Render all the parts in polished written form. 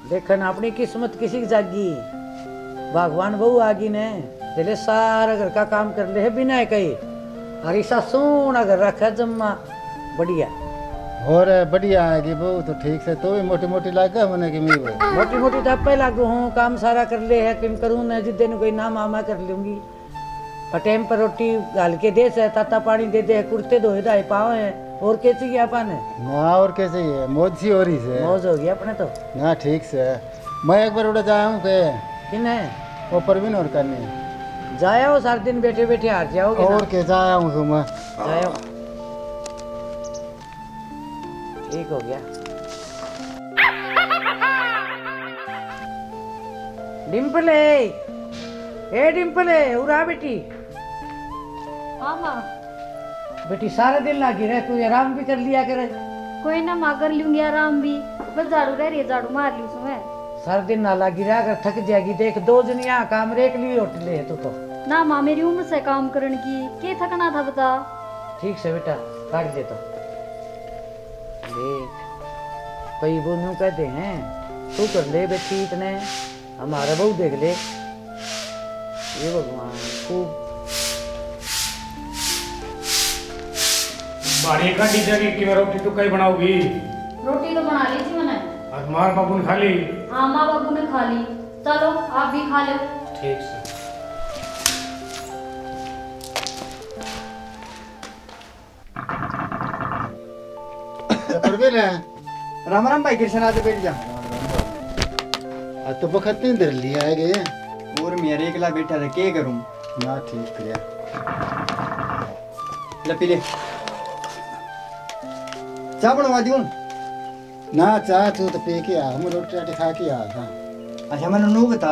देखन अपनी किस्मत किसी की जागी, भगवान बहू आगी ने चले सारा घर का काम कर ले है बिना कही, और ऐसा सोना घर रखा जम्मा बढ़िया। और बढ़िया आएगी बहू तो ठीक से, तो भी मोटी मोटी लागा मैंने कि मैं मोटी मोटी तो पे लागू हूँ, काम सारा कर ले है किम करूँ न, जिस दिन कोई नाम आमा कर लूंगी। पर टाइम पर रोटी गाल के दे से, ताता पानी दे दे, कुर्ते धोए धाए पाओ है, और कैसे गया अपन ना, और कैसे है मौज सी हो रही से, मौज हो गया अपने तो ना ठीक से। मैं एक बार उड़ा जाया हूँ के किन है वो परवीन और करने जाया हो, सारे दिन बैठे बैठे हार जाओगे और के जाया हूँ तो मैं जाया ठीक हो गया। डिम्पल ए डिम्पल उरा बेटी। हाँ माँ। बेटी सारा दिन लागी रहे, तू आराम भी कर लिया करे। कोई ना माँ, कर लूंगी आराम भी, बस झाड़ू रह रही है, झाड़ू मार ली सुबह। सारा दिन ना लागी रहा, अगर थक जाएगी देख, 2 दिन यहाँ काम रेक लिए होटले है तू तो। ना माँ, मेरी उम्र से काम करने की क्या थकना था बता। ठीक से बेटा काट दे तो देख, कई वो यूं कहते हैं तू कर ले बेटी इतने, हमारा बहू देख ले, ये भगवान खूब बाड़ी का टीचर की मैं रोटी तो कई बनाओगी? रोटी तो बना ली थी मैंने। और मार बाबू ने खा ली? हाँ माँ बाबू ने खा ली, चलो आप भी खा लो। ठीक से। परवीन है राम राम भाई, कृष्ण आते बैठ जा। आज तो बखत नहीं धर लिया है गे, और मेरे एकला बैठा था, क्या करूं? ना ठीक है ले पी ले, चाय बनवा दूं? ना चाह तू तो पी के आ, हम रोटी राटी खा के आ था। अच्छा मैंने नू बता,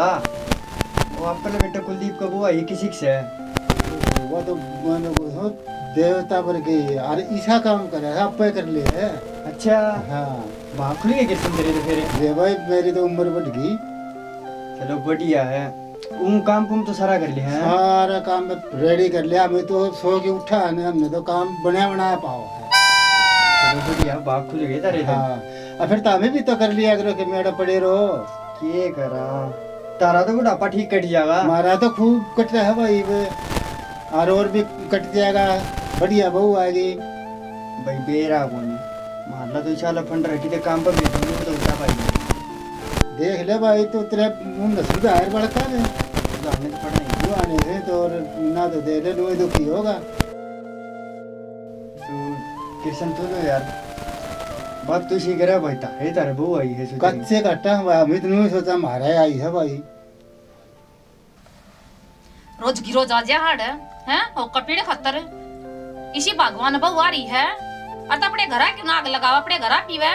वो आपका बेटा कुलदीप का बुआ ये किसी से है? वो तो मैंने वो देवता पर गई और ईसा काम करे है, आप कर ले है। अच्छा हाँ वहाँ खुल गए कृष्ण तेरे तो फिर? ये भाई मेरी तो उम्र बढ़ गई। चलो बढ़िया है, काम कुम तो सारा कर लिया है? सारा काम रेडी कर लिया, मैं तो सो के उठा है, हमने तो काम बनाया बनाया पाओ है। चलो बढ़िया, बाग खुल गए तारे। हाँ और फिर तामे भी तो कर लिया करो कि मेरा पड़े रहो। क्या करा, तारा तो बुढ़ापा ठीक कट जाएगा। हमारा तो खूब कट रहा है भाई वे, और भी कट जाएगा, बढ़िया बहू आएगी। भाई बेरा कौन मारला तो चाला फंड रखी थे काम पर बैठूंगा तो उठा भाई। देख ले भाई, तो तेरे मुंह में सुधार बढ़ता है, जाने तो पड़ा नहीं। जो आने से तो ना तो दे ले, लो दुखी होगा। तो कृष्ण तो यार बात तो इसी करे भाई, तारे तारे बहू आई है कच्चे कट्टा अमित ने सोचा मारा आई है भाई। रोज गिरो जा जा हाड़ हैं हो कपीड़े खतर इसी भगवान बहू आ रही है, और अपने घरा क्यों नाग लगावा, अपने घरा पीवे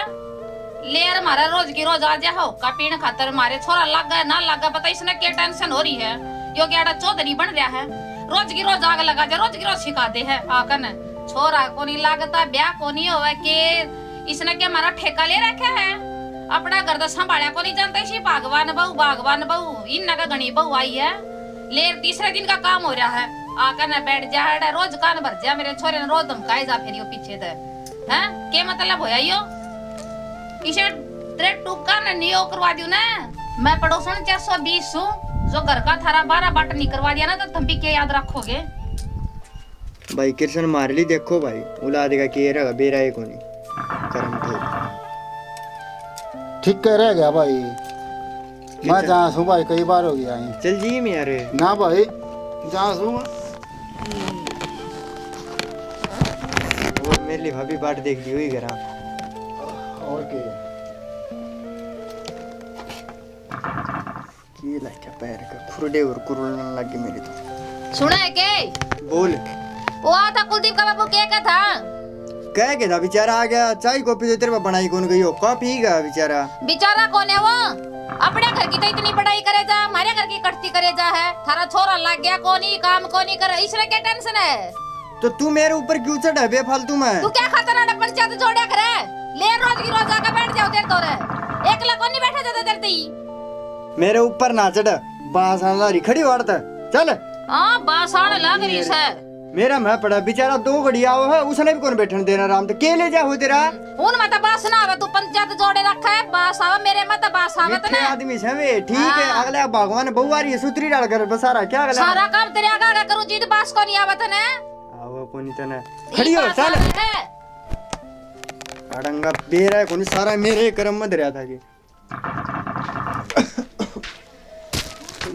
ले यार। मारा रोज गिरो जा जा हो कपीड़े खतर, मारे छोरा लग गया ना लग गया पता इसने क्या टेंशन हो रही है, यो क्या चौधरी बन रहा है। रोज गिरो जाग लगा जा, रोज गिरो सिखा दे है आकन, छोरा को नहीं लागता, ब्याह को नहीं होवे के इसने क्या हमारा ठेका ले रखा है, अपना घर तो संभाला को नहीं जानता। इसी भगवान बहू इन का गणी बहू आई है, ले तीसरे दिन का काम हो रहा है, आकर न बैठ जा, रोज कान भर जा, मेरे छोरे ने रोज धमकाए जा फिर यो पीछे दे हैं, के मतलब होया यो इसे तेरे टुका न नियो करवा दियो ना। मैं पड़ोसन 420 हूँ, जो घर का थारा 12 बाट नहीं करवा दिया ना तो तुम भी क्या याद रखोगे? भाई कृष्ण मार ली देखो भाई, उला देगा कि ये रहा बेरा को नहीं करम ठीक कह रह गया भाई, मैं जहाँ सू भाई कई बार हो गया है। चल जी मैं यार ना भाई जहाँ सू वो मेरे लिए भाभी बाट देख ली हुई घर और के ये लाइक पैर का फुरडे और कुरलने लग गए मेरे तो। सुना है के बोल, वो आता कुलदीप का बाबू क्या था, कह के था बेचारा आ गया, चाय कॉफी तो तेरे पे बनाई कौन गई हो, कॉफी का बेचारा। बेचारा कौन है वो, अपने घर की तो इतनी पढ़ाई करे जा, हमारे घर की कटती करे जा है, थारा छोरा लग गया कोनी काम कोनी करे, इसलिए क्या टेंशन है? तो तू मेरे ऊपर क्यों चढ़ा बेफालतू में? तू क्या खतरा न पंचायत जोड़े करे, ले रोज की रोज आकर बैठ जाओ तेरे तोरे, एकला कोनी बैठा जाता तेरे ती। मेरे ऊपर ना चढ़, बांस आला खड़ी वाड़ता चल। हां बासाण लग रही है, मेरा मैं पड़ा बेचारा 2 घड़ी आओ है, उसने भी कौन बैठने देना आराम तो के ले जा हो तेरा उन मत बास ना आवे, तू पंचायत जोड़े रखा है, बास आवे मेरे मत बास आवे मिठे ना आदमी से वे ठीक है। अगले भगवान बहु आ रही है सुतरी डाल कर बसारा क्या अगला सारा काम तेरे आगा करू जीत बास को नहीं आवत ने आओ कोनी तने खड़ी हो चल अड़ंगा बेरा है कोनी सारा मेरे कर्म में दरिया था कि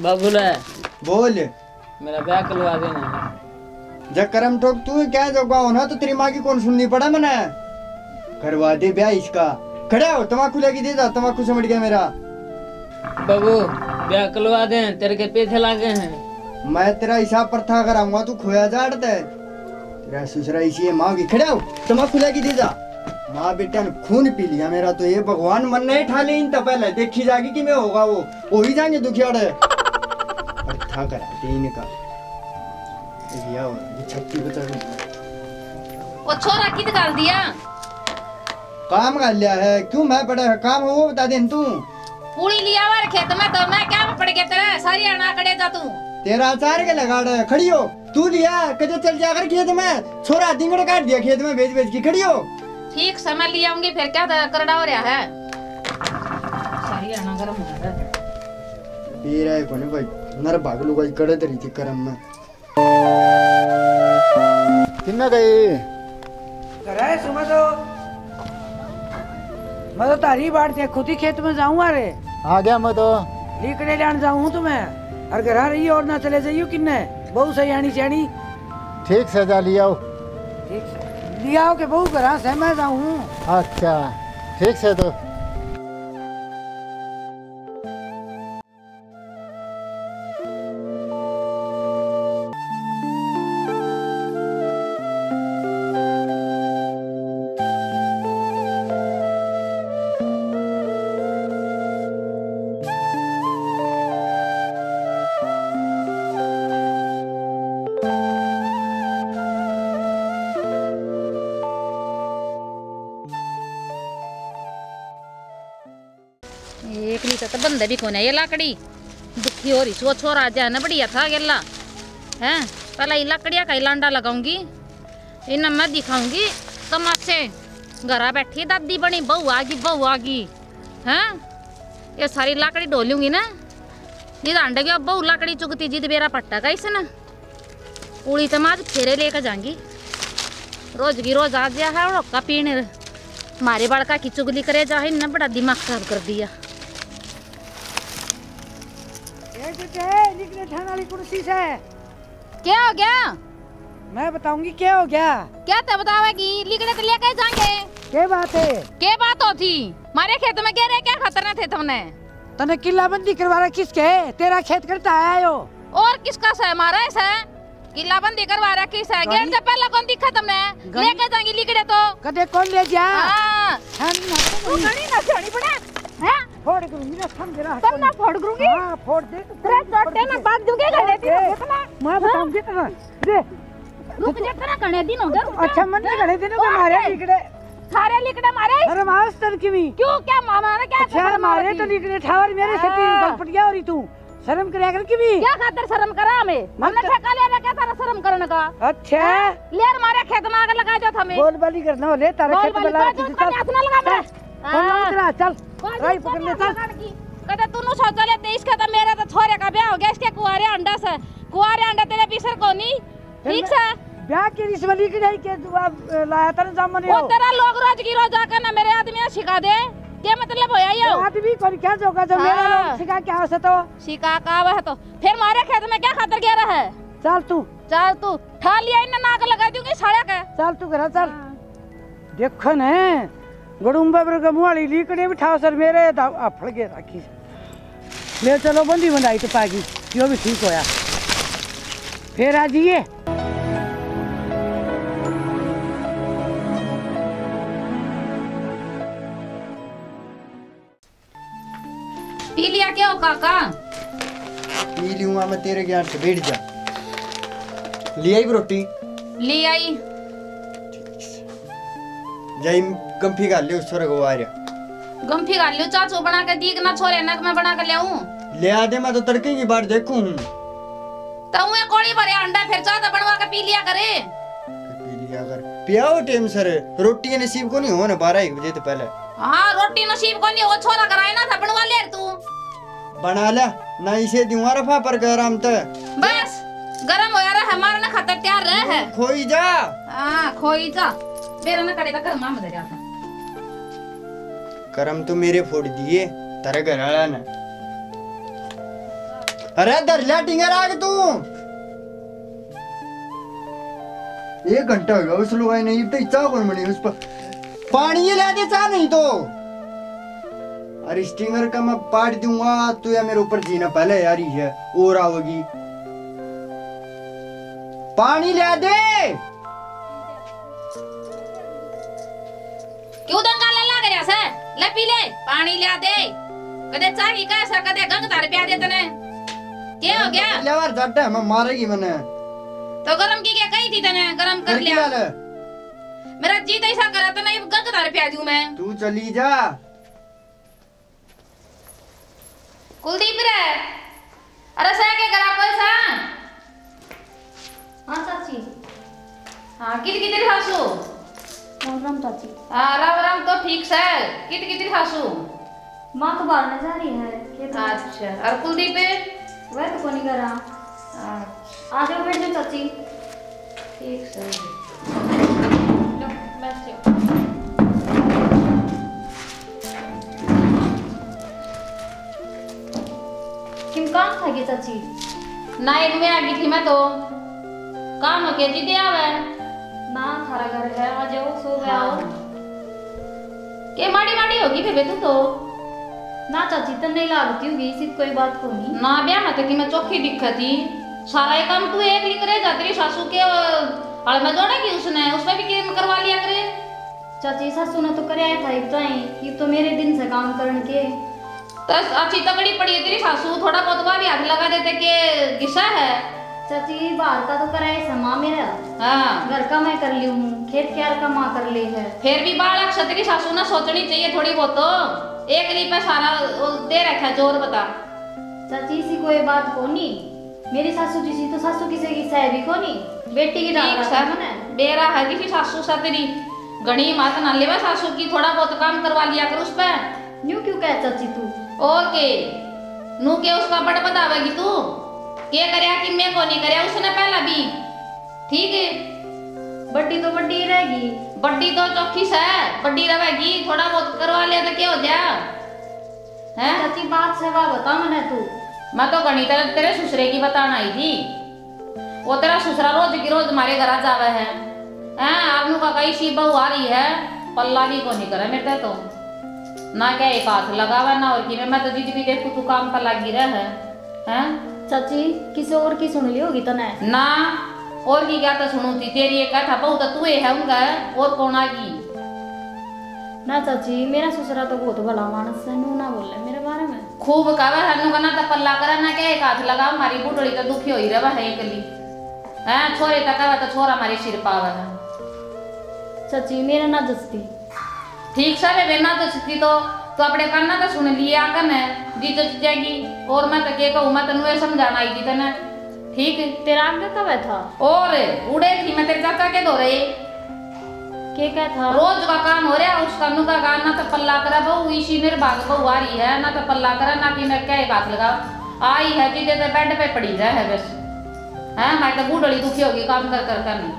बाबूला बोल मेरा ब्याह करवा देना। जब कर्म ठोक तू क्या जो गाँव ना तो तेरी माँ की कौन सुननी पड़ा मैंने करवा दे ब्याह इसका। खड़ा हो तम्बाकू लेके दे जा, तम्बाकू समझ गया मेरा बाबू ब्याह करवा दे, तेरे के पैसे लागे हैं। मैं तेरा हिसाब पर था कराऊंगा तू खोया जाड़ता है तेरा ससुरा इसी माँ की। खड़ा हो तम्बाकू लेके दे जा। माँ बेटा ने खून पी लिया मेरा तो ये भगवान मन नहीं ठा ले इन पहले देखी जाएगी कि मैं होगा वो ही जाएंगे दुखियाड़े था करा दे इनका छत्ती बता ओ छोरा कित गाल दिया काम कर लिया है क्यों मैं पड़ा है काम हो वो बता दे तू पूरी लिया वार खेत में तो मैं क्या पड़ गया तेरा सारी आना कड़े जा तू तेरा अचार के लगाड़ है। खड़ी हो तू लिया कदे चल जाकर खेत में छोरा दिंगड़ काट दिया खेत में बेच बेच की। खड़ी हो ठीक समय ले आऊंगी फिर क्या करड़ा हो रहा है सारी आना गरम हो रहा है पी रहा है कोने भाई नर भागलू कोई कड़े तरी थी करम में किन्ना गई कराए सुबह तो मैं तो तारी बाढ़ से खुद ही खेत में जाऊँ अरे आ गया मैं तो लीकड़े लान जाऊँ तुम्हें और घर रही और ना चले जाइयो किन्ने बहु सही आनी चाणी ठीक से जा लिया ठीक से लिया हो के बहु घर से मैं जाऊँ। अच्छा ठीक से तो एक लीटर तो बंदे भी कोने ये लाकड़ी दुखी हो रही सो छोरा जा ना बढ़िया था गेला हैं पहले ये लकड़िया का लांडा लगाऊंगी इन्हें मैं दिखाऊंगी तमाशे घरा बैठी दादी बनी बहू आगी हैं ये सारी लाकड़ी ढोलूंगी ना जिद अंडे की बहू लाकड़ी चुगती जिद बेरा पट्टा का इसे ना पूरी तमाज फेरे लेकर जाऊंगी रोज की रोज आ गया है रोका पीने मारे बड़का की चुगली करे जा इन्हें बड़ा दिमाग खराब कर दिया। वाली कुर्सी से क्या हो गया मैं बताऊंगी क्या हो गया क्या तो बतावेगी लिखने तो लेके जाएंगे क्या बात है क्या बात होती मारे खेत में गिरे क्या खतरना थे तुमने तने किला बंदी करवा रहा किसके तेरा खेत करता आया हो और किसका से हमारा ऐसा किला बंदी करवा रहा किस है गेट से पहले कौन दिखा तुमने लेके जाएंगे लिखड़े तो कदे कौन ले जा तू गणी ना जानी पड़े हैं फोड़ दूंगी ना समझ रहा तुम ना फोड़ दूंगी हां फोड़ दे तेरे छोटे में बात दूंगी गले दिन कितना मैं बताऊंगी तेरा दे रुक जा तेरा गणे दिन हो गया अच्छा मन के गणे दिन को मारे लिखड़े सारे लिखड़े मारे अरे मास्टर की भी क्यों क्या मामा ने क्या अच्छा मारे तो लिखड़े ठावर मेरे से तीन गलपटिया हो रही तू शर्म करे अगर की भी क्या खातिर शर्म करा हमें हमने ठेका लिया क्या तारा शर्म करने का अच्छा लेर मारे खेत में आग लगा जो हमें बोल बाली करना हो ले तारे खेत में लगा चल हाथ ना लगा मेरे कौन तेरा चल राई पकड़ ले चल कहते तूनु सोच ले देश का तो मेरा तो छोरे का ब्याह हो गया इसके कुआरे अंडा से कुआरे अंडा तेरे पीसर कोनी ठीक से ब्याह की रिश्वत की नहीं के जवाब लाया था जामने वो तेरा लोग रोज की रोज आकर ना मेरे आदमी सिखा दे क्या मतलब होया ये आदमी कौन क्या जोगा जो मेरा लोग सिखा क्या हो तो सिखा का वह तो फिर मारे खेत में क्या खातर गया है चल तू ठा लिया इन नाक लगा दूंगी साड़े का चल तू घर चल देखो ने गड़ुंबा पर गमुआली लीकड़े बिठा सर मेरे फड़ गए राखी ले चलो बंदी बंदाई तो पागी क्यों भी ठीक होया फिर आ जाइए पी लिया क्या हो काका पी लूंगा मैं तेरे ज्ञान से बैठ जा ले आई रोटी ले आई जाई गंफी का ले उस छोरे को आ रहा गंफी का लियो चाचू बना के दी ना छोरे नक में बना के ले आऊं ले आ दे मैं तो तड़के की बार देखूं तो मैं कोड़ी भरे अंडा फिर चाहता बनवा के पी लिया करे। पी लिया कर पियाओ टाइम सर रोटी नसीब को नहीं हो ना 12-1 बजे तो पहले। हाँ रोटी नसीब को नहीं वो छोरा कराए ना था बनवा ले तू। बना ले ना इसे दूंगा रफा पर गरम तो बस गरम हो यार हमारा ना खतर तैयार रह है। खोई जा। हाँ खोई जा मेरा ना करे कर मां मदर आता। करम तो मेरे फोड़ दिए तेरे घर वाला ने। अरे दरला टिंगर आगे तू 1 घंटा हो गया उस लोग नहीं तो चाह कौन बनी उस पर पानी ये ला दे चाह नहीं तो। अरे स्टिंगर का मैं पाट दूंगा तू या मेरे ऊपर जीना पहले यार ही है और आओगी पानी ला दे। क्यों दंगा लगा गया से ले पी ले पानी ला दे कदे चाह की कैसा कदे गंग तार पिया दे तने क्या हो गया ले यार जट है मैं मारेगी मैंने तो गरम की क्या कही थी तने गरम कर लिया मेरा जी ऐसा करा तो नहीं गंग तार पिया दूं मैं। तू चली जा कुलदीप रे अरे सा के करा कोई सा। हाँ चाची। हाँ कितनी खासू राम राम चाची। हाँ राम राम तो ठीक से कितनी खासू माँ तो बाहर न जा रही है खेत में। अच्छा और कुलदीप वह तो कोनी करा। आ जाओ बैठ जाओ चाची। ठीक से लो बैठ जाओ। किम काम था के चाची? नाइट में आ गई थी मैं तो काम हो के जीते आवे ना थारा घर है आ जाओ सो गया हो। के माड़ी माड़ी होगी फिर तू तो ना चाची तन नहीं लागती होगी सिर्फ कोई बात को नहीं। ना ब्याह में तो कि मैं चौखी दिखती सारा ये काम तू एक लिख रहे जाती सासू के हल में जोड़ेगी उसने उसमें भी काम करवा लिया करे। चाची सासू ने तो कराया था ये तो मेरे दिन से काम करने के तो अच्छी तगड़ी पड़ी है तेरी सासू थोड़ा बहुत भी हाथ लगा देते के गिस्सा है। चाची बाहर का तो कराया समा मेरा। हाँ घर का मैं कर ली हूँ खेत क्यार का माँ कर ली है। फिर भी बालक तेरी सासू ना सोचनी चाहिए थोड़ी बहुत तो एक ली पे सारा दे रखा जोर बता। चाची इसी कोई बात को नहीं मेरी सासू जी तो सासू किसी की सह भी को नहीं बेटी की डाल है बेरा है किसी सासू सा तेरी घनी मात ना लेवा सासू की थोड़ा बहुत काम करवा लिया कर उस पे। न्यू क्यों कह चाची तू और के नू के उसका बड़ बतावेगी तू के करया कि मैं को नहीं करया उसने पहला भी ठीक है। बड्डी तो बड्डी रहेगी बड्डी तो चौखी से बड्डी रहेगी थोड़ा बहुत करवा लिया तो क्या हो जाए हैं। चाची बात से वाह बता मने तू। मैं तो घनी तरह तेरे ससुरे की बताना आई थी वो तेरा ससुरा रोज की रोज हमारे घर जावे है आपनू का कई सी बहू आ रही है पल्ला भी को नहीं करे मेरे तो ना क्या एक हाथ लगावा ना और की मैं तो जिज भी देखू तू काम पर लगी रहे हैं। चाची किसी और की सुन ली होगी तने ना और की क्या तो सुनू थी तेरी एक था बहू तो तू है उनका और कौन आगी ना चाची मेरा ससुरा तो बहुत भला मानस है नू ना बोले मेरे बारे में खूब कहवा हनु का ना तो पल्ला करा ना क्या एक हाथ लगा हमारी बुढ़ड़ी तो दुखी हो ही रहा है एकली हैं छोरे तक कहवा तो छोरा हमारी सिर पावा है। चाची मेरा ना जस्ती ठीक से वे ना जस्ती तो अपने करना तो सुन लिया करने जी जच जाएगी और मैं तो के कहूँ मैं तेन समझाना आई थी तेने ठीक तेरा आगे कब था और उड़े थी मैं तेरे चाचा के दो रहे के क्या था रोज का काम हो रहा उसका नु का गाना तो पल्ला करा बहू इसी निर्भाग बहू आ रही है ना तो पल्ला करा ना कि मैं क्या बात लगा आई है जी तो बेड पे पड़ी रहा है बस है मैं तो बूढ़ी दुखी होगी काम कर कर करनी।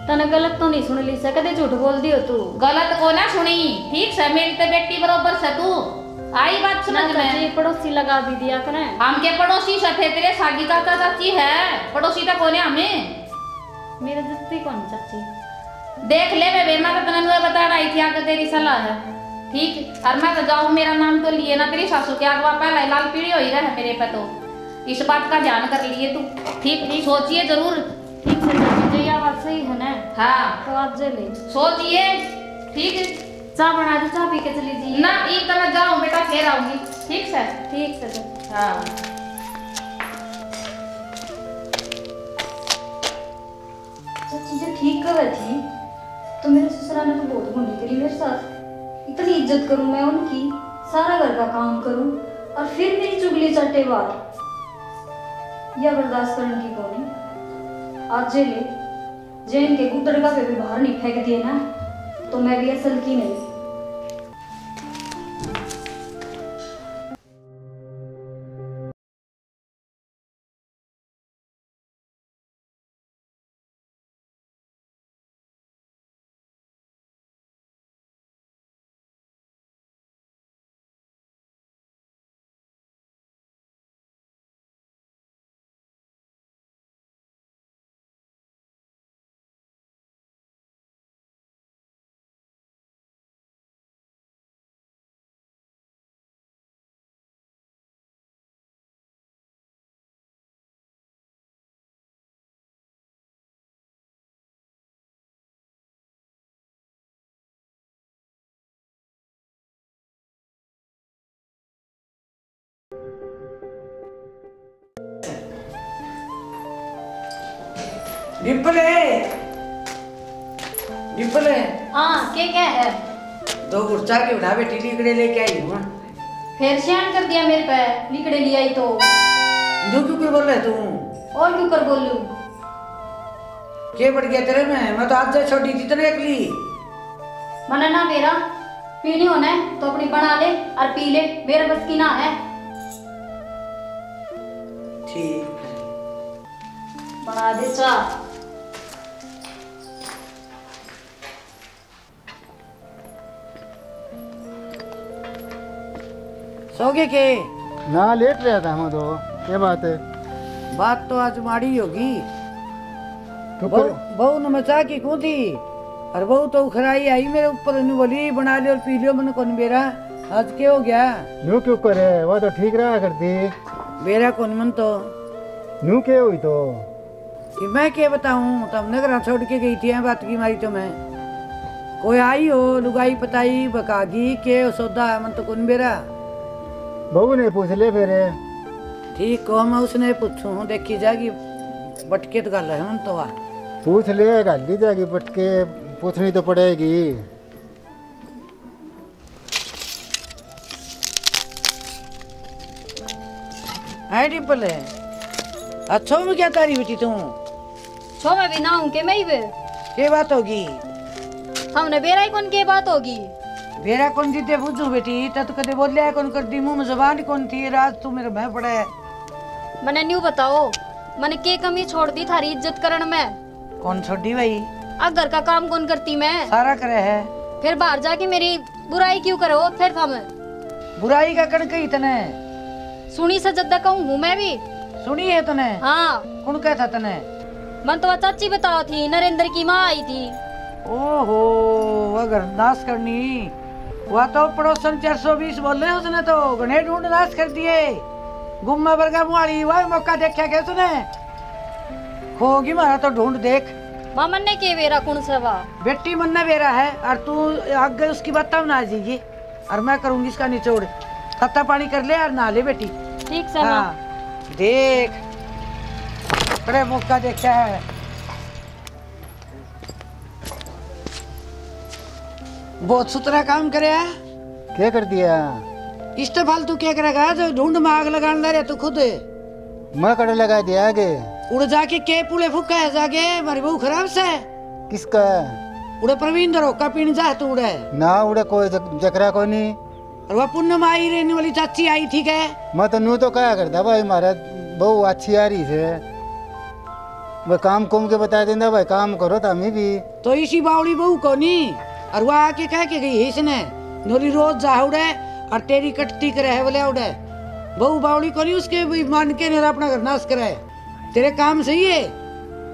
तने गलत तो नहीं सुन ली से कदे झूठ बोल दियो तू गलत को ना सुनी ठीक से मेरी तो बेटी बरोबर से तू आई बात समझ में पड़ोसी लगा भी दिया करे हम के पड़ोसी से थे तेरे सागी चाचा चाची है पड़ोसी तो कौन है हमें मेरे जस्ती कौन चाची देख ले वे मैं तो तने बता रही थी आगे तेरी सलाह है ठीक और मैं तो जाऊँ मेरा नाम तो लिए ना तेरी सासू के अगवा पहले लाल पीढ़ी हो ही रहा है मेरे पे तो इस बात का ध्यान कर लिए तू ठीक सोचिए जरूर ठीक है चाची ये बात सही है ना हाँ तो आप जे ले सोचिए ठीक चाय बना दो चाय पी के चली जी ना एक तरह जाऊँ बेटा फिर आऊंगी ठीक से ठीक से हाँ चाची जो ठीक कर रही थी तो मेरे ससुरा ने तो बहुत घुंडी करी मेरे साथ इतनी इज्जत करूं मैं उनकी सारा घर का काम करूं और फिर मेरी चुगली चट्टे बात या बर्दाश्त करने की कोनी आज जेले जेल के गुदड़का पे भी बाहर नहीं फेंक दिए ना तो मैं भी असल की नहीं। डिम्पल हाँ क्या है? दो गुर्चा के उठा बेटी लिकड़े लेके आई हूँ। फिर शान कर दिया मेरे पे लिकड़े ले आई तो जो क्यों बोल रहे तू? और क्यों कर बोलूं? क्या बढ़ गया तेरे में? मैं तो आज से छोटी थी तेरे अगली। मना ना मेरा पीनी होना है तो अपनी बना ले और पी ले, मेरा बस की ना है। ठीक बना दे चाह। सोगे के? ना लेट रहा था हम तो। क्या बात है? बात तो आज माड़ी होगी। तो बहू ने मचा की कूं थी और बहू तो उखराई आई मेरे ऊपर, बोली बना लियो और पी लियो। मैंने कौन बेरा आज क्या हो गया? नू क्यों करे? वो तो ठीक रहा करती। बेरा कौन मन तो नू क्या हुई तो? कि मैं क्या बताऊं? तुमने घर छोड़ के गई थी बात की मारी तो मैं कोई आई हो लुगाई पताई बकागी के सौदा मन तो कौन बेरा। बहू ने पूछ ले फिर। ठीक हो मैं उसने पूछू देखी जागी बटके तो गल है मन तो। पूछ ले गाली जाएगी बटके, पूछनी तो पड़ेगी। है डिम्पल है अच्छो में क्या तारी बेटी तू? छो मैं भी ना हूं के मैं ही वे। ये बात होगी हमने बेरा ही कौन के बात होगी? बेरा कौन दी दे बुझू बेटी तू कदे बोल लिया कौन कर दी मुंह में जबान कौन थी रात तू मेरे भय पड़े। मैंने न्यू बताओ मैंने के कमी छोड़ दी थारी इज्जत करण में? कौन छोड़ी भाई? अब घर का काम कौन करती मैं? सारा करे है। फिर बाहर जाके मेरी बुराई क्यों करो? फिर थम बुराई का कण कही तने? सुनी से जद्दा कहूँ हूँ मैं भी। सुनी है तने? हाँ कौन कहता तने? मन तो चाची बताओ थी नरेंद्र की माँ आई थी। ओहो अगर नाश करनी वह तो पड़ोसन 420 बोल रहे उसने तो गणे ढूंढ नाश कर दिए। गुम्मा बरगा मुआड़ी वह मौका देखा क्या तूने? होगी मारा तो ढूंढ देख। माँ मन ने के बेरा कौन सवा? बेटी मन्ना बेरा है और तू आगे उसकी बात तब ना जाइए और मैं करूंगी इसका निचोड़। तत्ता पानी कर ले और नहा ले बेटी। ठीक से हाँ देख बड़े मौका देखा है। बहुत सुथरा काम करे है। क्या कर दिया? इस तो फालतू क्या करेगा जो ढूंढ में आग लगाने ला रहे तू खुद। मैं कड़े लगा दिया आगे। उड़ जाके के पुले फुका है जाके मारी बहू खराब से। किसका? उड़े प्रवीण दरो का पीने जा तू उड़े ना उड़े कोई जकरा को नहीं। और वह पुण्य में आई रहने वाली चाची आई थी क्या? मैं तो नू तो क्या करता भाई मारा बहु अच्छी आ रही से वह काम कुम के बता देंदा भाई काम करो तो हमें भी। तो इसी बावड़ी बहू को नहीं और वह आके कह के गई है इसने नोली रोज जा उड़े और तेरी कटती करे है बोले उड़े बहू बावड़ी को नहीं उसके भी मान के मेरा अपना घर नाश करे। तेरे काम सही है?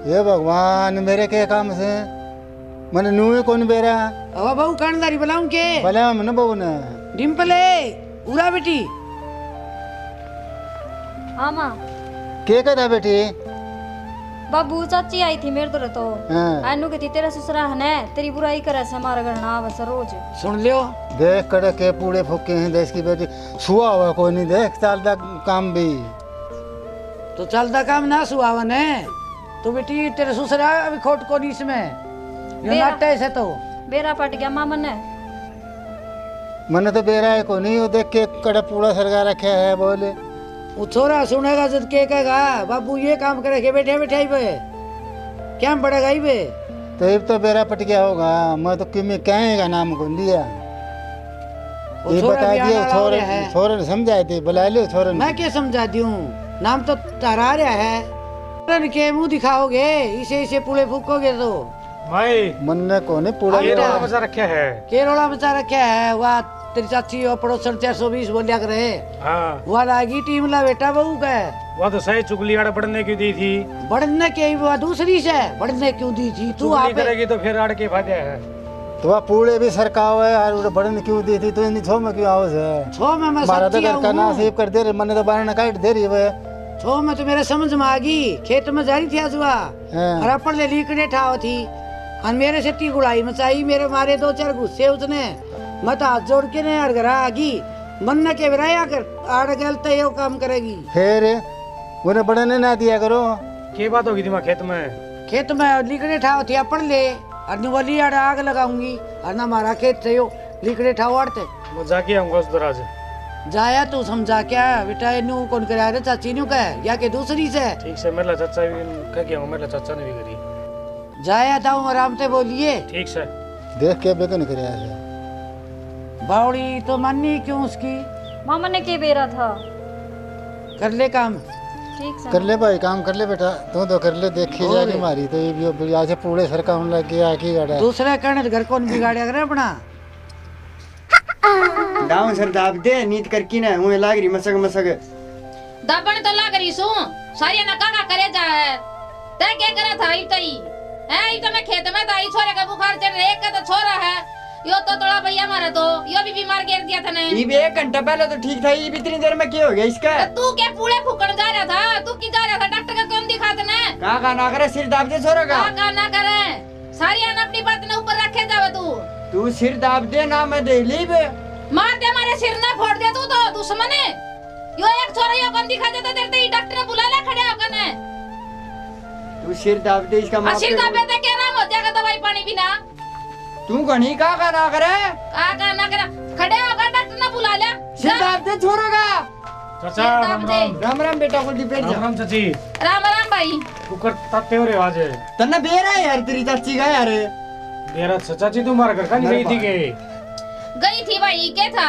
ये भगवान मेरे के काम से मैंने नू कौन बेरा। अब बहू कांडारी बुलाऊं के? भले मैंने बहू ने डिम्पल है उड़ा बेटी। हाँ माँ के कहता बेटी? बाबू चाची आई थी मेरे तो हाँ। आनू कहती तेरा ससुरा है तेरी बुराई करे से हमारा घर ना बस रोज। सुन लियो देख कड़े के पूरे फुके हैं देश की बेटी छुआ हुआ कोई नहीं देख चलता काम भी तो चलता काम ना सुहावन है तो बेटी तेरे ससुरा अभी खोट को नहीं इसमें ये नाट्य ऐसे तो बेरा पट गया माँ मन मैंने तो बेरा है को नहीं वो देख के कड़े पूरा सरगा रखे है बोले वो छोरा सुनेगा जब के कहेगा बाबू ये काम करे के बैठे बैठे ही पे क्या पड़ेगा ही पे। तो अब तो बेरा पट गया होगा। मैं तो क्यों कहेगा नाम को लिया ये बता दिया छोरे छोरे ने समझाए थे बुला लो छोरे ने। मैं क्या समझा दूं नाम तो तारा रहा है के मुंह दिखाओगे इसे इसे पूरे फूकोगे तो भाई मन ने कोने पूरा केरोला मचा रखा है। केरोला मचा रखा है वह तेरी चाची और पड़ोसन 420 बोलिया करे। हाँ वह लागी टीम ला बेटा बहू का वह तो सही चुगली आड़ बढ़ने क्यों दी थी। बढ़ने के वो दूसरी से बढ़ने क्यों दी थी तू चुगली आप करेगी तो फिर आड़ के फायदा है। तो वह पूरे भी सरकाव है और बढ़न क्यों दी थी तो इन छो में क्यों आओ से छो में मैं मारा तो सच्ची घर का ना सेव कर दे रहे मन तो बाहर न काट दे रही है। छो में तो मेरे समझ में आ गई खेत में जा रही थी आजुआ और अपन ले लीकड़े ठाव थी और मेरे से ती गुड़ाई मचाई मेरे मारे 2-4 गुस्से उसने मत हाथ जोड़ के ने घर आ गई मन न के विराया कर आड़ गल तो ये काम करेगी फिर उन्हें बढ़ने ना दिया करो। क्या बात होगी तुम्हारे खेत में लीकड़े ठाव थी अपन ले और नुवली आड़ आग लगाऊंगी और ना हमारा खेत से यो लीकड़े ठाव आड़ते मैं जाके आऊंगा उस दराज जाया तू समझा क्या बेटा इनू कौन करे रे चाची नु कह या के दूसरी से ठीक से मेरा चाचा भी कह के आऊंगा मेरा चाचा ने भी करी जाया था आराम से बोलिए ठीक से देख के बेकन करे आया बावड़ी तो माननी क्यों उसकी मामा ने के बेरा था कर ले काम ठीक से कर ले भाई काम कर ले बेटा तू तो कर ले देखी जाके मारी तो ये भी आज से पूरे सर काम लग गया आके गाड़ा दूसरे कहने घर कौन बिगाड़िया करे अपना डाउन सर दाब दे नींद करके ना मुझे लाग रही मसक मसक दाबण तो लाग रही सू सारी ना काका करे जा है ते क्या करा था ई तई है ई तो मैं खेत में दाई छोरे का बुखार चढ़ रे का तो छोरा है यो तो थोड़ा भैया मारा तो यो भी बीमार गिर दिया था ने ये भी 1 घंटा पहले तो ठीक था ये भी इतनी देर में क्या हो गया इसका। तू क्या पूरे फुकण जा रहा था तू की जा रहा था डॉक्टर का कौन दिखा तने का ना करे सिर दाब दे छोरा का ना करे सारी आन अपनी बात ने ऊपर रखे जावे तू सिर दाब दे ना मैं दे ली बे मार दे हमारे सिर ना फोड़ दे तू तो दुश्मन है यो एक छोरा यो कौन दिखा देता तेरे ही डॉक्टर ने बुला ले खड़े हो कने तू सिर दाब दे इसका मां सिर दाबे ते क्या नाम हो जाएगा दवाई पानी बिना तू घणी का ना करे ना करे खड़े होकर डॉक्टर ने बुला ले सिर दाब दे छोरा का चाचा राम राम राम राम बेटा को दी पेट राम राम चाची राम राम भाई कुकर ताते हो रे आज तन्ना बेरा है यार तेरी चाची का यार मेरा चाची तुम्हारे घर का नहीं गई थी के गई थी भाई क्या था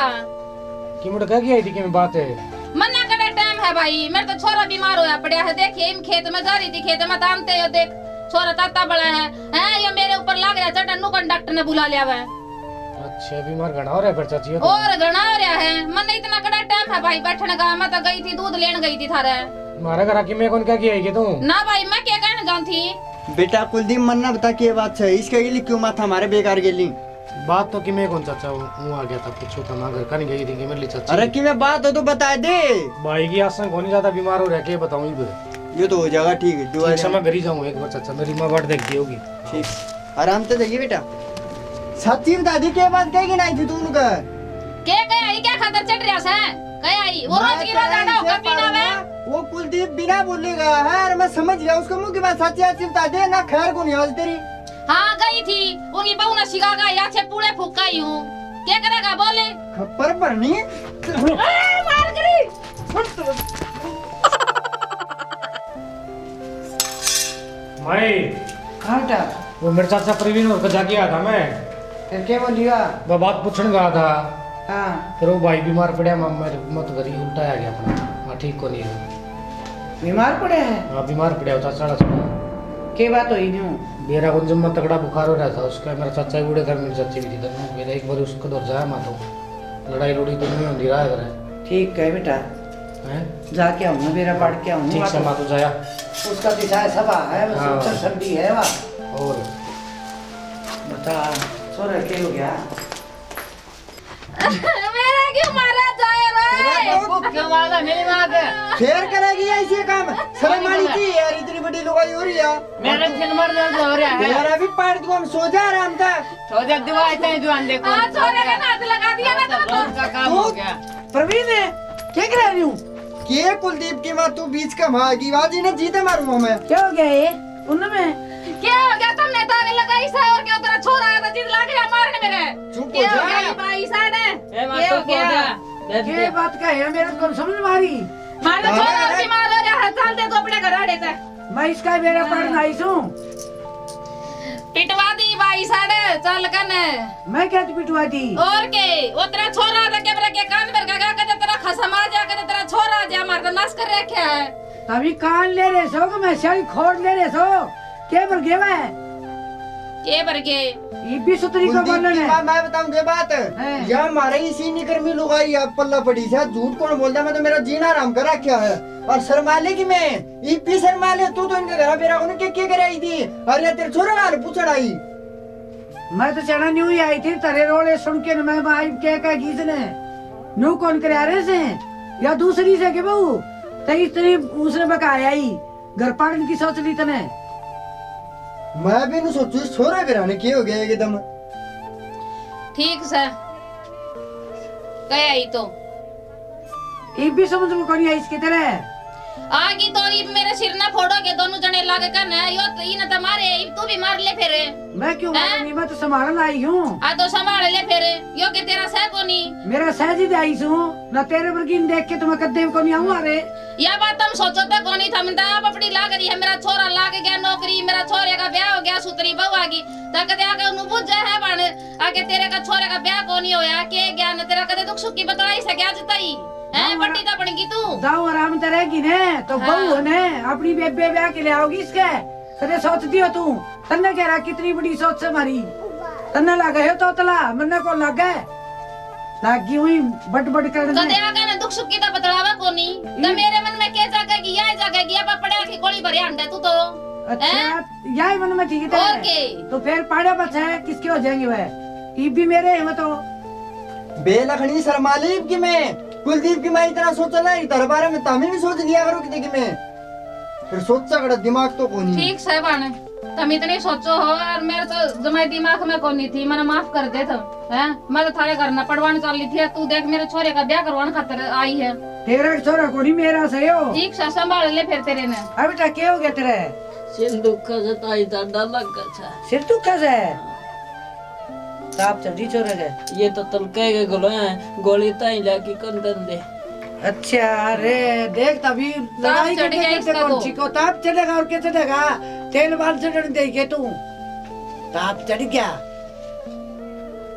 कि मुझे कह गई थी कि मैं बात है मन्ना का टाइम है भाई मेरा तो छोरा बीमार होया पड़ा है देखिए इन खेत में जा रही थी खेत में तामते हो देख छोरा ताता बड़ा है ये मेरे ऊपर लाग रहा है टन्नू कंडक्टर ने बुला लिया है। अच्छा बीमार घना हो रहा है फिर चाची और घना हो रहा है मन इतना कड़ा टाइम है भाई बैठने का मैं तो गई थी दूध लेने गई थी थारे मारा घर आके मैं कौन क्या किया है तू ना भाई मैं क्या कहने जाऊं थी बेटा कुलदीप मन्ना बता के बात है इसके लिए क्यों माथा हमारे बेकार गेली बात तो कि मैं कौन चाचा हूँ आ गया था पूछो था मैं घर का नहीं गई थी कि मेरी चाची अरे कि मैं बात हो तो बता दे भाई की आसन कौन ज्यादा बीमार हो रहा है क्या बताऊं ये तो हो जाएगा ठीक है दुआ मैं घर ही जाऊँ एक बार चाचा मेरी माँ बाट देखती होगी ठीक आराम से देखिए बेटा सच्ची बता दी क्या बात कहेगी नहीं थी तू उनका क्या कहे क्या खातर चढ़ रहा है कहे आई वो रोज की रोज आना होगा पीना में वो कुलदीप बिना बोलेगा यार मैं समझ गया उसको मुंह की बात सच्ची सच्ची बता दे ना खैर को नहीं आज तेरी हाँ गई थी उनकी बहू ने सिखागा या से पूरे फुकाई हूँ क्या करेगा बोले खप्पर पर नहीं मार करी मैं हाँ बेटा वो मेरे चाचा प्रवीण और जाके आया था मैं फिर क्या बोलिएगा वो बात पूछने गया था हाँ फिर वो भाई बीमार पड़ा मेरे मत करी उल्टा आ गया अपना हाँ ठीक को नहीं है बीमार पड़े हैं हाँ बीमार पड़ा चाचा थोड़ा क्या बात हुई न्यू मेरा कुछ जम्मा तगड़ा बुखार हो रहा था उसका मेरा चाचा भी उड़े था मेरी चाची भी थी दोनों मेरा एक बार उसको दौर जाया मातो लड़ाई लड़ी तो नहीं होती रहा है ठीक है बेटा जाके आऊँ मेरा पढ़ के आऊँ ठीक से मातो जाया उसका दिशा सभा है बस ठंडी है वहाँ और बता सोरे क्या हो गया मेरा क्यों मारा जाए रे क्यों मारा मेरी माँ के फेर करेगी ऐसे काम शर्म आनी थी यार इतनी बड़ी लुगाई हो रही है मेरे फिर मर दर्द हो रहा है यार अभी पैर को हम सो जा आराम तक तो जब दवाई चाहिए जुआन देखो हाँ छोरे का हाथ लगा दिया ना तो का काम हो गया प्रवीण है क्या करा रही हूँ के कुलदीप की माँ तू बीच का भागी बाजी ने जीते मारूंगा मैं क्या हो गया ये उनमें क्या हो गया तुमने तावे लगाई सा और क्या तेरा छोरा आया था जिद लाग गया मारने मेरे चुप हो क्या हो जा गया भाई साने ए मां क्या तो हो गया ये बात का है मेरे को समझ मारी मारे छोरा बीमार हो रहा है, चल दे तो अपने घर आड़े ते। मैं इसका बेरा पढ़ना आई हूँ। पिटवा दी भाई साढ़े चल कने। मैं क्या पिटवा दी? और के वो तेरा छोरा रखे के कान भर का कदे तेरा खसम आ जा, कदे तेरा छोरा आ जा, मार तो नस कर रखे है। तभी कान ले रहे सो कि मैं सारी खोड़ ले रहे सो। के भर गए मैं? के भर गए? ये भी सुतरी को बोलना है। मैं बताऊं ये बात या हमारे इसी निकर्मी लुगाई अब पल्ला पड़ी है। झूठ कौन बोलता? मैं तो मेरा जीना आराम कर रखा है। और शर्माले की मैं इप्पी शर्माले तू तो इनके घर मेरा उन्हें क्या कराई थी? अरे तेरे छोरा वाले पूछड़ आई। मैं तो चढ़ा नहीं हुई आई थी तेरे रोले सुन के। मैं भाई क्या कह गीजने नू कौन करे रहे से या दूसरी से के बहू तई इतनी उसने बकाया ही घर पाड़न की सोच ली तने। मैं भी नहीं सोचू छोरा बिराने के हो गया एकदम। ठीक से कहे आई तो ये भी समझ में कौन आई इसकी तरह आगी तो ये मेरे सिर ना फोड़ोगे दोनों जने लागे करने यो तो इन तुम्हारे तू भी मार ले फिर। मैं क्यों मारूंगी? मैं तो संभालने आई हूँ। आ तो संभाल ले फिर यो के तेरा सह को नहीं। मेरा सहजी आई हूँ ना तेरे वर्गीन देख के तो मैं कद्दे को नहीं आऊँ। अरे या बात तुम सोचो तो कौन था? मैं आप अपनी लाग रही है, मेरा छोरा लाग गया नौकरी, मेरा छोरे का ब्याह हो गया, सुतरी बहू आ गई तक कदे आके उन्हें बुझ जाए है बाण आके तेरे का छोरे का ब्याह को नहीं होया के ज्ञान तेरा कदे दुख सुख की बतलाई से क्या जताई है? बट्टी तो बनेगी तू दाऊ आराम रहेगी ने तो बहू ने अपनी बेबे ब्याह के लिए आओगी इसके कदे सोचती हो तू? तन्ने कह रहा कितनी बड़ी सोच से मारी तन्ने लगा है तो तला मन्ने को लगा लागी हुई बट बट कर कदे आके ना दुख सुख की तो बतलावा को नहीं तो मेरे मन में क्या जागेगी या जागेगी अब पड़ा की गोली भरे अंडा तू तो। अच्छा यही मन में ठीक है और के तो फिर पाड़े बच्चे है किसके हो जाएंगे वह ये भी मेरे है तो बेलखनी शर्मालीब की मैं कुलदीप की मैं इतना सोचा ना तेरे बारे में तभी नहीं सोच लिया करो कि मैं फिर सोचा कड़ा दिमाग तो कोनी। ठीक है बाने तुम इतने सोचो हो और मेरे तो जमाई दिमाग में कोनी थी। मैंने माफ कर दे तो हैं मैं तो थारे घर ना पढ़वाने चली थी। तू देख मेरे छोरे का ब्याह करवाने खातिर आई है। तेरा छोरा कोनी मेरा से हो। ठीक से संभाल ले फिर तेरे ने। अब बेटा क्या हो गया तेरे? सिर दुख से ताई डांडा लग गया। सिर दुख से ताप चढ़ी छोरे के ये तो तलके के गोले गोली ताई लाकी कंदन दे। अच्छा अरे देख तभी लड़ाई चढ़ गया इसका तो। को ताप चढ़ेगा और क्या चढ़ेगा? तेल बाल चढ़ने देखे तू ताप चढ़ गया।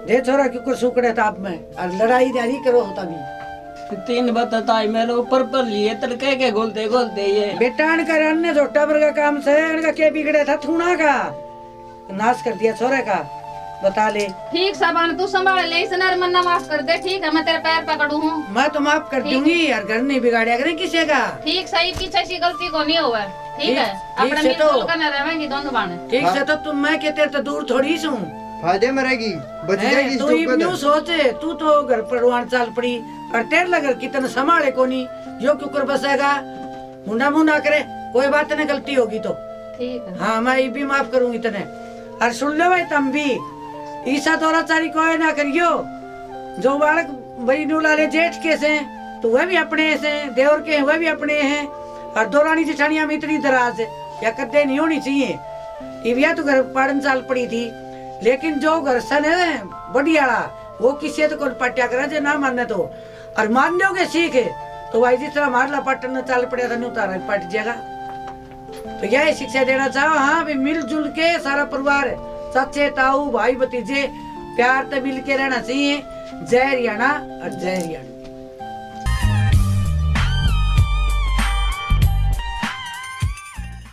दे छोरा क्यों सुकड़े ताप में और लड़ाई जारी करो तभी 3 बता ताई मेरे ऊपर पर लिए तलके के गोलते गोलते ये बेटा इनका अन्य छोटा पर का काम से इनका क्या बिगड़े था? थूना का नाश कर दिया छोरे का बता ले। ठीक साबान तू संभाल ले इस नर मन्ना माफ कर दे। ठीक है मैं तेरे पैर पकड़ू हूँ। मैं तो माफ कर दूंगी और घर नहीं बिगाड़िया करे किसी का। ठीक सही पीछे से गलती को नहीं हुआ। ठीक है अपने से तो मिलजुल कर न रहेंगे दोनों बाने। ठीक से तो तुम मैं कहते तो दूर थोड़ी सू फायदे में रहेगी बच जाएगी। तू न्यू सोचे तू तो घर पड़वान चाल पड़ी और तेरे लगर कितने संभाले कोनी यो क्यों कर बसेगा? मुंडा मुंडा करे कोई बात नहीं गलती होगी तो ठीक है। हाँ मैं भी माफ करूंगी तने। और सुन लो भाई तुम भी ईसा दौराचारी कोई ना करियो। जो बालक भाई नुलाले जेठ के से तो वह भी अपने से देवर के वह भी अपने हैं और दौरानी जेठानिया में इतनी दराज या कदे नहीं होनी चाहिए। इविया तो घर पाड़न साल पड़ी थी लेकिन जो घर सन है बढ़िया वो किसी तो कोई पट्या करे जो ना मानने तो और मान दोगे सीख तो भाई जिस तरह मारला पटन चाल पड़ा था नहीं उतारा पट जाएगा। तो यही शिक्षा देना चाहो। हाँ भी मिलजुल के सारा परिवार चाचे ताऊ भाई भतीजे प्यार तो मिल के रहना चाहिए। जय हरियाणा और जय हरियाणा।